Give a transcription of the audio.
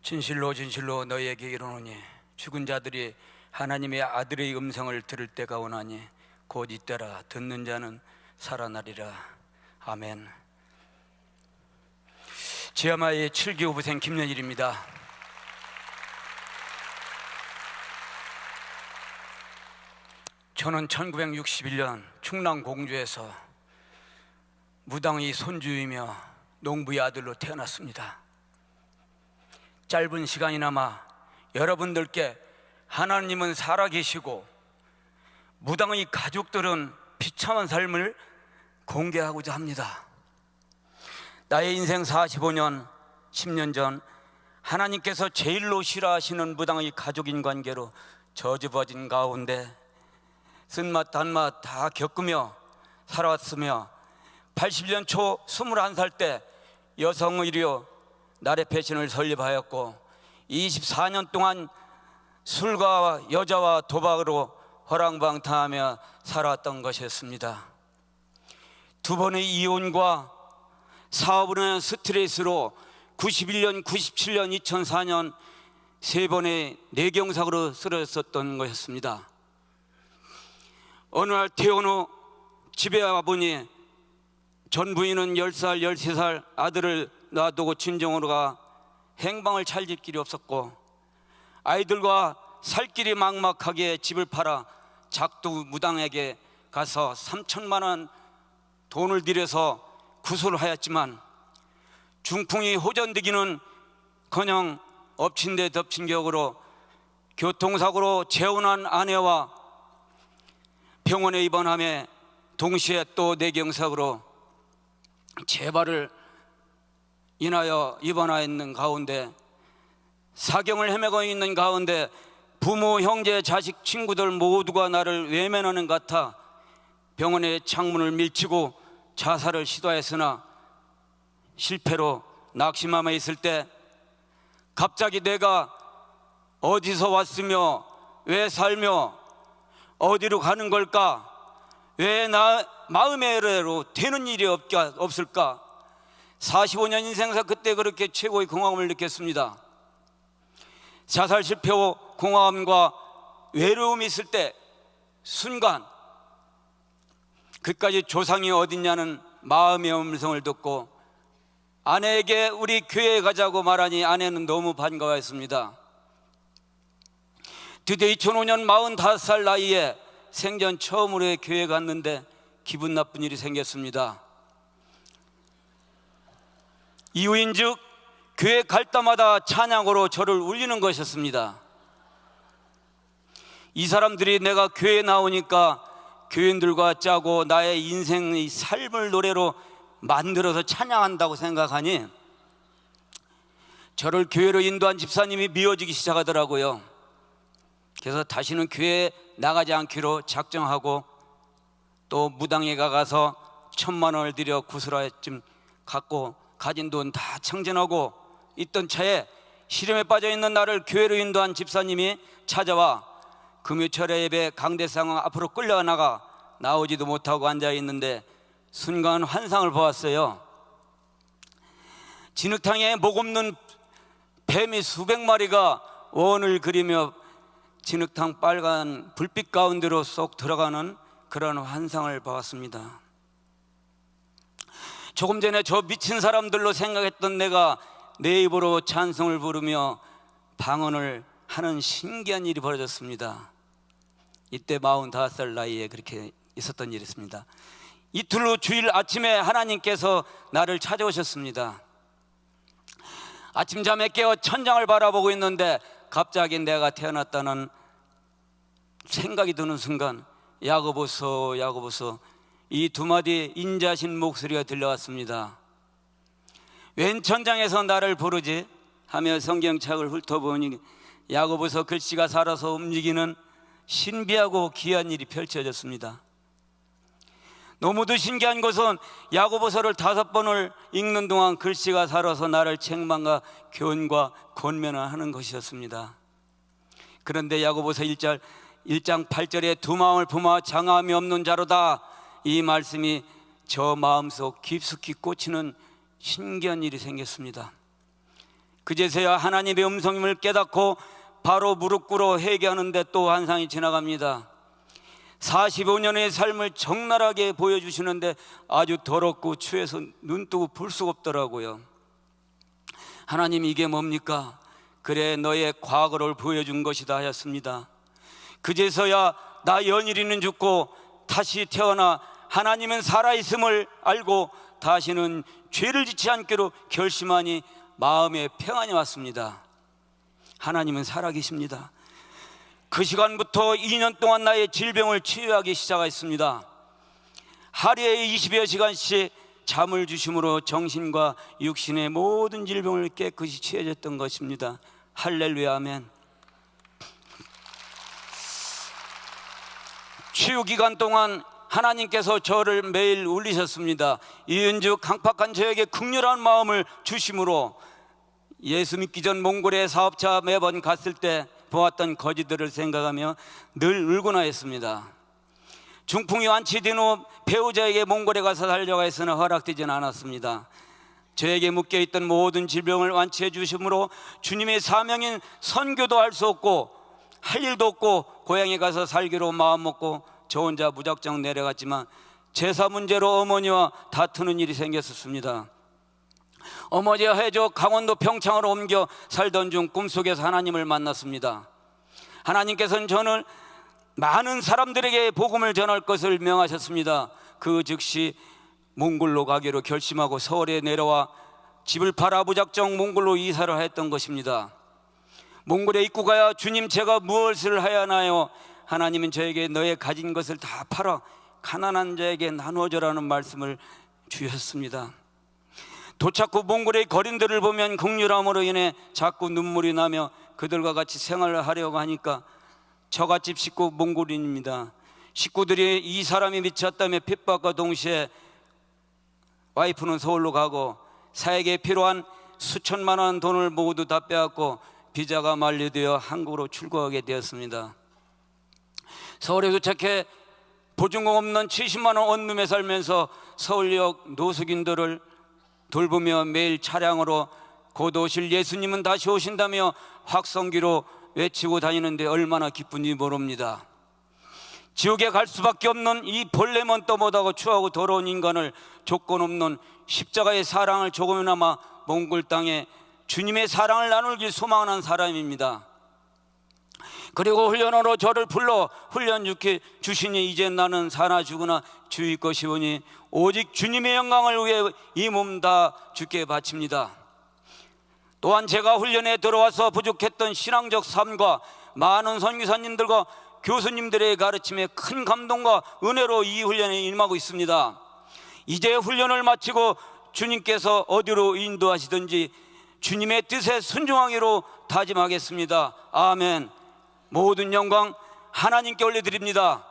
진실로 진실로 너희에게 이르노니 죽은 자들이 하나님의 아들의 음성을 들을 때가 오나니 곧 이때라. 듣는 자는 살아나리라. 아멘. 지하마의 7기 후부생 김연일입니다. 저는 1961년 충남 공주에서 무당의 손주이며 농부의 아들로 태어났습니다. 짧은 시간이나마 여러분들께 하나님은 살아계시고 무당의 가족들은 비참한 삶을 공개하고자 합니다. 나의 인생 45년, 10년 전 하나님께서 제일로 싫어하시는 무당의 가족인 관계로 저주받은 가운데 쓴맛 단맛 다 겪으며 살아왔으며 81년 초 21살 때 여성의료 나래 패신을 설립하였고 24년 동안 술과 여자와 도박으로 허랑방탕하며 살아왔던 것이었습니다. 두 번의 이혼과 사업으로 스트레스로 91년, 97년, 2004년 세 번의 뇌경색으로 쓰러졌었던 것이었습니다. 어느 날 퇴원 후 집에 와보니 전 부인은 10살, 13살 아들을 놔두고 친정으로 가 행방을 찾을 길이 없었고 아이들과 살 길이 막막하게 집을 팔아 작두 무당에게 가서 3천만 원 돈을 들여서 구술을 하였지만 중풍이 호전되기는커녕 엎친 데 덮친 격으로 교통사고로 재혼한 아내와 병원에 입원하며 동시에 또 뇌경색으로 재발을 인하여 입원하였는 가운데 사경을 헤매고 있는 가운데 부모, 형제, 자식, 친구들 모두가 나를 외면하는 것 같아 병원의 창문을 밀치고 자살을 시도했으나 실패로 낙심하며 있을 때 갑자기 내가 어디서 왔으며 왜 살며 어디로 가는 걸까? 왜 나 마음의 애로 되는 일이 없을까? 45년 인생사 그때 그렇게 최고의 공허함을 느꼈습니다. 자살 실패 후 공허함과 외로움이 있을 때 순간 그까지 조상이 어딨냐는 마음의 음성을 듣고 아내에게 우리 교회에 가자고 말하니 아내는 너무 반가워했습니다. 드디어 2005년 45살 나이에 생전 처음으로 교회에 갔는데 기분 나쁜 일이 생겼습니다. 이유인즉 교회 갈 때마다 찬양으로 저를 울리는 것이었습니다. 이 사람들이 내가 교회에 나오니까 교인들과 짜고 나의 인생의 삶을 노래로 만들어서 찬양한다고 생각하니 저를 교회로 인도한 집사님이 미워지기 시작하더라고요. 그래서 다시는 교회에 나가지 않기로 작정하고 또 무당에 가서 1,000만 원을 들여 구슬화쯤 갖고 가진 돈 다 청진하고 있던 차에 시름에 빠져있는 나를 교회로 인도한 집사님이 찾아와 금요철에 예배 강대상 앞으로 끌려나가 나오지도 못하고 앉아있는데 순간 환상을 보았어요. 진흙탕에 목 없는 뱀이 수백 마리가 원을 그리며 진흙탕 빨간 불빛 가운데로 쏙 들어가는 그런 환상을 보았습니다. 조금 전에 저 미친 사람들로 생각했던 내가 내 입으로 찬송을 부르며 방언을 하는 신기한 일이 벌어졌습니다. 이때 45살 나이에 그렇게 있었던 일이 있습니다. 이틀 후 주일 아침에 하나님께서 나를 찾아오셨습니다. 아침잠에 깨어 천장을 바라보고 있는데 갑자기 내가 태어났다는 생각이 드는 순간 야고보서 야고보서 이 두 마디 인자신 목소리가 들려왔습니다. 웬 천장에서 나를 부르지 하며 성경책을 훑어보니 야고보서 글씨가 살아서 움직이는 신비하고 귀한 일이 펼쳐졌습니다. 너무도 신기한 것은 야고보서를 5번을 읽는 동안 글씨가 살아서 나를 책망과 교훈과 권면하는 것이었습니다. 그런데 야고보서 1장 8절에 두 마음을 품어 장함이 없는 자로다, 이 말씀이 저 마음속 깊숙이 꽂히는 신기한 일이 생겼습니다. 그제서야 하나님의 음성임을 깨닫고 바로 무릎 꿇어 회개하는데 또 한 상이 지나갑니다. 45년의 삶을 적나라하게 보여주시는데 아주 더럽고 추해서 눈 뜨고 볼 수가 없더라고요. 하나님, 이게 뭡니까? 그래, 너의 과거를 보여준 것이다 하였습니다. 그제서야 나 연일이는 죽고 다시 태어나 하나님은 살아있음을 알고 다시는 죄를 짓지 않기로 결심하니 마음에 평안이 왔습니다. 하나님은 살아계십니다. 그 시간부터 2년 동안 나의 질병을 치유하기 시작했습니다. 하루에 20여 시간씩 잠을 주심으로 정신과 육신의 모든 질병을 깨끗이 치유해줬던 것입니다. 할렐루야, 아멘. 치유 기간 동안 하나님께서 저를 매일 울리셨습니다. 이은즉 강팍한 저에게 긍휼한 마음을 주심으로 예수 믿기 전 몽골에 사업차 매번 갔을 때 보았던 거지들을 생각하며 늘 울고나 했습니다. 중풍이 완치된 후 배우자에게 몽골에 가서 살려고 했으나 허락되지는 않았습니다. 저에게 묶여있던 모든 질병을 완치해 주심으로 주님의 사명인 선교도 할 수 없고 할 일도 없고 고향에 가서 살기로 마음먹고 저 혼자 무작정 내려갔지만 제사 문제로 어머니와 다투는 일이 생겼었습니다. 어머니와 해조 강원도 평창으로 옮겨 살던 중 꿈속에서 하나님을 만났습니다. 하나님께서는 저를 많은 사람들에게 복음을 전할 것을 명하셨습니다. 그 즉시 몽골로 가기로 결심하고 서울에 내려와 집을 팔아 무작정 몽골로 이사를 했던 것입니다. 몽골에 입국하여 주님, 제가 무엇을 해야 하나요? 하나님은 저에게 너의 가진 것을 다 팔아 가난한 자에게 나누어주라는 말씀을 주셨습니다. 도착 후 몽골의 거린들을 보면 긍휼함으로 인해 자꾸 눈물이 나며 그들과 같이 생활을 하려고 하니까 처갓집 식구 몽골인입니다. 식구들이 이 사람이 미쳤다며 핍박과 동시에 와이프는 서울로 가고 사에게 필요한 수천만 원 돈을 모두 다 빼앗고 비자가 만료되어 한국으로 출국하게 되었습니다. 서울에 도착해 보증금 없는 70만 원 원룸에 살면서 서울역 노숙인들을 돌보며 매일 차량으로 곧 오실 예수님은 다시 오신다며 확성기로 외치고 다니는데 얼마나 기쁜지 모릅니다. 지옥에 갈 수밖에 없는 이 벌레만 떠못하고 추하고 더러운 인간을 조건 없는 십자가의 사랑을 조금이나마 몽골 땅에 주님의 사랑을 나누길 소망하는 사람입니다. 그리고 훈련으로 저를 불러 훈련 주시니 이제 나는 사나 죽으나 주의 것이오니 오직 주님의 영광을 위해 이 몸 다 주께 바칩니다. 또한 제가 훈련에 들어와서 부족했던 신앙적 삶과 많은 선교사님들과 교수님들의 가르침에 큰 감동과 은혜로 이 훈련에 임하고 있습니다. 이제 훈련을 마치고 주님께서 어디로 인도하시든지 주님의 뜻에 순종하기로 다짐하겠습니다. 아멘. 모든 영광 하나님께 올려드립니다.